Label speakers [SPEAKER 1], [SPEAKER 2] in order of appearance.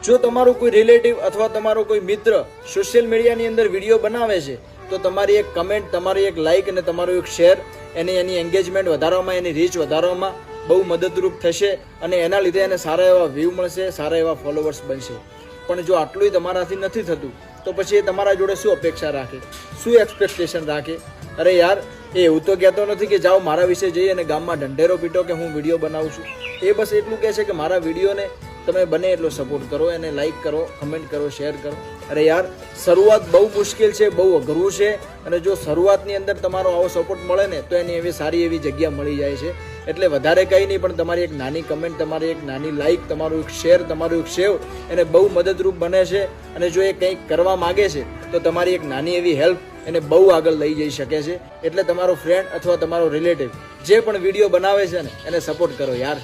[SPEAKER 1] જો તમારું કોઈ રિલેટિવ અથવા તમારો કોઈ મિત્ર સોશિયલ મીડિયાની અંદર વિડીયો બનાવે છે તો તમારી એક કમેન્ટ, તમારી એક લાઇક અને તમારું એક શેર એની એન્ગેજમેન્ટ વધારવામાં, એની રીચ વધારવામાં બહુ મદદરૂપ થશે અને એના લીધે એને સારા એવા વ્યૂ મળશે, સારા એવા ફોલોવર્સ બનશે. પણ જો આટલું તમારાથી નથી થતું તો પછી એ તમારા જોડે શું અપેક્ષા રાખે, શું એક્સપેક્ટેશન રાખે? અરે યાર, એ એવું તો કહેતો નથી કે જાઓ મારા વિશે જઈ અને ગામમાં ઢંઢેરો પીટો કે હું વિડીયો બનાવું છું. એ બસ એટલું કહે છે કે મારા વિડીયોને તમે બને એટલો સપોર્ટ કરો, એને લાઇક કરો, કમેન્ટ કરો, શેર કરો. અરે યાર, શરૂઆત બહુ મુશ્કેલ છે, બહુ અઘરું છે અને જો શરૂઆતની અંદર તમારો આવો સપોર્ટ મળે ને તો એની એવી સારી એવી જગ્યા મળી જાય છે. એટલે વધારે કંઈ નહીં, પણ તમારી એક નાની કમેન્ટ, તમારી એક નાની લાઇક, તમારું એક શેર, તમારું એક સેવ એને બહુ મદદરૂપ બને છે. અને જો એ કંઈક કરવા માગે છે તો તમારી એક નાની એવી હેલ્પ એને બહુ આગળ લઈ જઈ શકે છે. એટલે તમારો ફ્રેન્ડ અથવા તમારો રિલેટિવ જે પણ વિડીયો બનાવે છે ને એને સપોર્ટ કરો યાર.